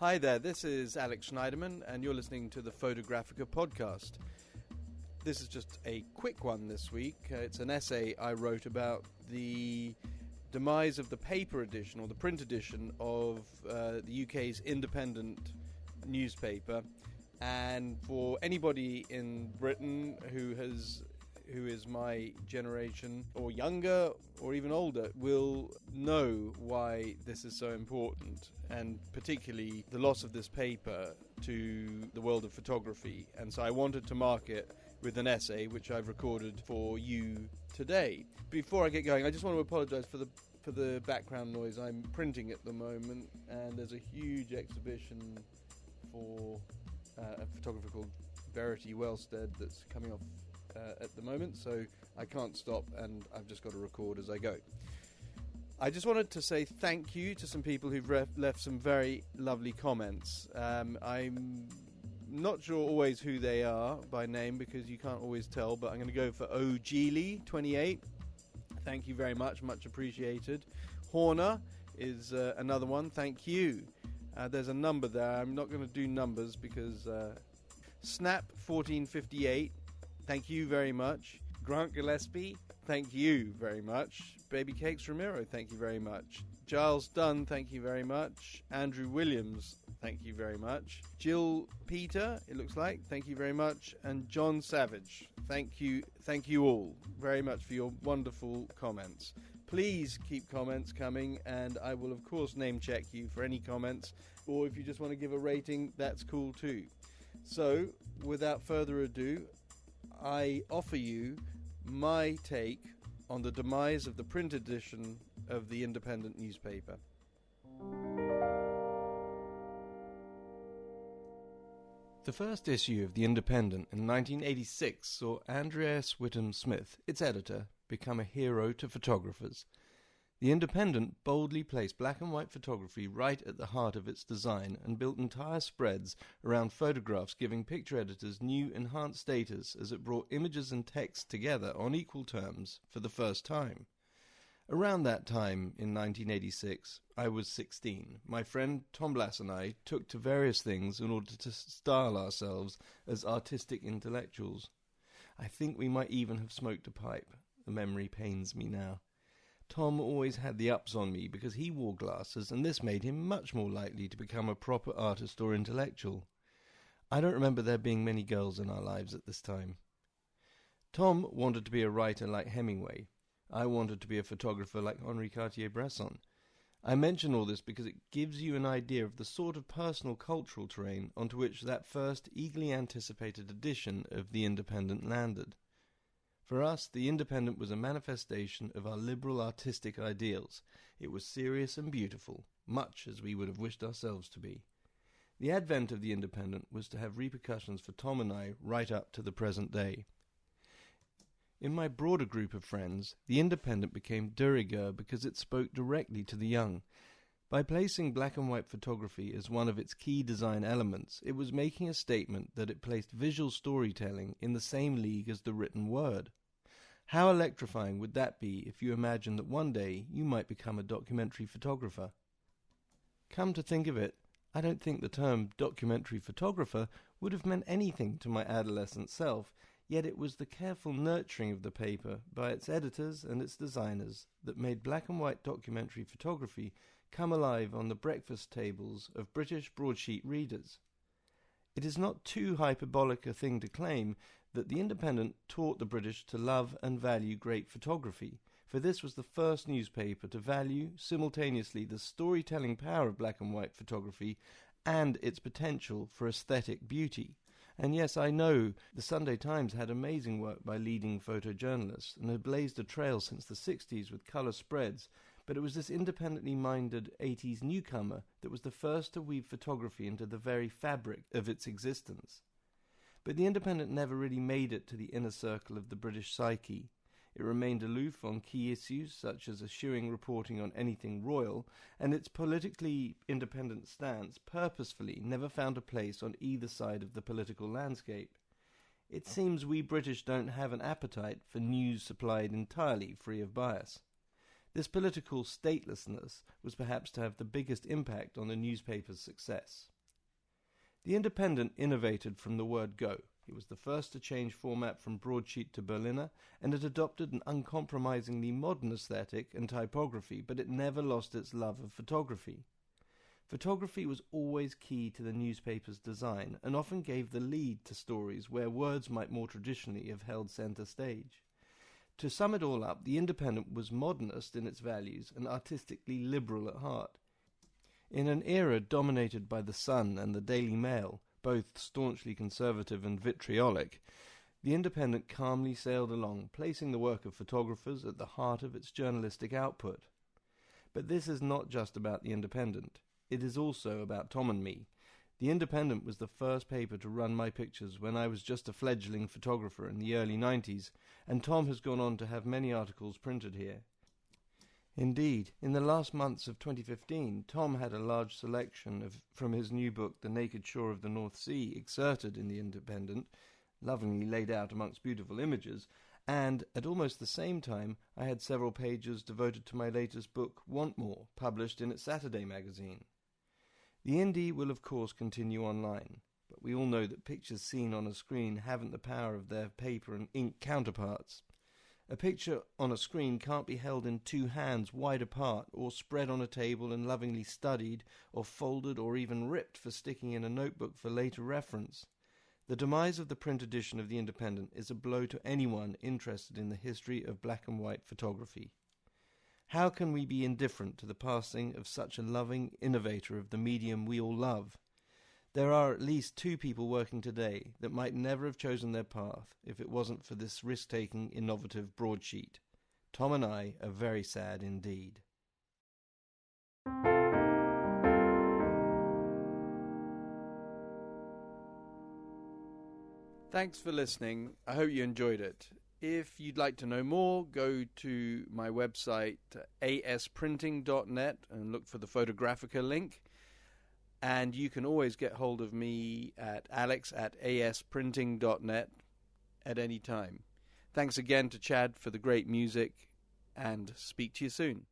Hi there, this is Alex Schneiderman, and you're listening to the Photographica podcast. This is just a quick one this week. It's an essay I wrote about the demise of the paper edition, or the print edition, of the UK's independent newspaper. And for anybody in Britain who is my generation, or younger, or even older, will know why this is so important, and particularly the loss of this paper to the world of photography. And so I wanted to mark it with an essay, which I've recorded for you today. Before I get going, I just want to apologise for the background noise. I'm printing at the moment, and there's a huge exhibition for a photographer called Verity Wellstead that's coming off at the moment, so I can't stop, and I've just got to record as I go. I just wanted to say thank you to some people who've left some very lovely comments. I'm not sure always who they are by name, because you can't always tell, but I'm going to go for O'Geely28. Thank you very much appreciated. Horner is another one, thank you. There's a number there, I'm not going to do numbers because Snap1458, thank you very much. Grant Gillespie, thank you very much. Baby Cakes Ramiro, thank you very much. Giles Dunn, thank you very much. Andrew Williams, thank you very much. Jill Peter, it looks like, thank you very much. And John Savage, thank you all very much for your wonderful comments. Please keep comments coming, and I will of course name check you for any comments, or if you just want to give a rating, that's cool too. So, without further ado, I offer you my take on the demise of the print edition of the independent newspaper. The first issue of the Independent in 1986 saw Andreas Whittam Smith, its editor, become a hero to photographers. The Independent boldly placed black and white photography right at the heart of its design and built entire spreads around photographs, giving picture editors new enhanced status as it brought images and text together on equal terms for the first time. Around that time, in 1986, I was 16. My friend Tom Blass and I took to various things in order to style ourselves as artistic intellectuals. I think we might even have smoked a pipe. The memory pains me now. Tom always had the ups on me because he wore glasses, and this made him much more likely to become a proper artist or intellectual. I don't remember there being many girls in our lives at this time. Tom wanted to be a writer like Hemingway. I wanted to be a photographer like Henri Cartier-Bresson. I mention all this because it gives you an idea of the sort of personal cultural terrain onto which that first eagerly anticipated edition of The Independent landed. For us, The Independent was a manifestation of our liberal artistic ideals. It was serious and beautiful, much as we would have wished ourselves to be. The advent of The Independent was to have repercussions for Tom and I right up to the present day. In my broader group of friends, The Independent became de rigueur because it spoke directly to the young. By placing black and white photography as one of its key design elements, it was making a statement that it placed visual storytelling in the same league as the written word. How electrifying would that be if you imagine that one day you might become a documentary photographer? Come to think of it, I don't think the term documentary photographer would have meant anything to my adolescent self, yet it was the careful nurturing of the paper by its editors and its designers that made black and white documentary photography come alive on the breakfast tables of British broadsheet readers. It is not too hyperbolic a thing to claim that the Independent taught the British to love and value great photography, for this was the first newspaper to value simultaneously the storytelling power of black and white photography and its potential for aesthetic beauty. And yes, I know the Sunday Times had amazing work by leading photojournalists and had blazed a trail since the 60s with colour spreads, but it was this independently minded 80s newcomer that was the first to weave photography into the very fabric of its existence. But the Independent never really made it to the inner circle of the British psyche. It remained aloof on key issues such as eschewing reporting on anything royal, and its politically independent stance purposefully never found a place on either side of the political landscape. It seems we British don't have an appetite for news supplied entirely free of bias. This political statelessness was perhaps to have the biggest impact on the newspaper's success. The Independent innovated from the word go. It was the first to change format from broadsheet to Berliner, and it adopted an uncompromisingly modern aesthetic and typography, but it never lost its love of photography. Photography was always key to the newspaper's design, and often gave the lead to stories where words might more traditionally have held centre stage. To sum it all up, the Independent was modernist in its values and artistically liberal at heart. In an era dominated by the Sun and the Daily Mail, both staunchly conservative and vitriolic, the Independent calmly sailed along, placing the work of photographers at the heart of its journalistic output. But this is not just about the Independent. It is also about Tom and me. The Independent was the first paper to run my pictures when I was just a fledgling photographer in the early 90s, and Tom has gone on to have many articles printed here. Indeed, in the last months of 2015, Tom had a large selection from his new book, The Naked Shore of the North Sea, excerpted in the Independent, lovingly laid out amongst beautiful images, and at almost the same time I had several pages devoted to my latest book, Want More, published in its Saturday magazine. The Indie will of course continue online, but we all know that pictures seen on a screen haven't the power of their paper and ink counterparts. A picture on a screen can't be held in two hands wide apart, or spread on a table and lovingly studied, or folded, or even ripped for sticking in a notebook for later reference. The demise of the print edition of The Independent is a blow to anyone interested in the history of black and white photography. How can we be indifferent to the passing of such a loving innovator of the medium we all love? There are at least two people working today that might never have chosen their path if it wasn't for this risk-taking, innovative broadsheet. Tom and I are very sad indeed. Thanks for listening. I hope you enjoyed it. If you'd like to know more, go to my website asprinting.net and look for the Photographica link. And you can always get hold of me at alex@asprinting.net at any time. Thanks again to Chad for the great music, and speak to you soon.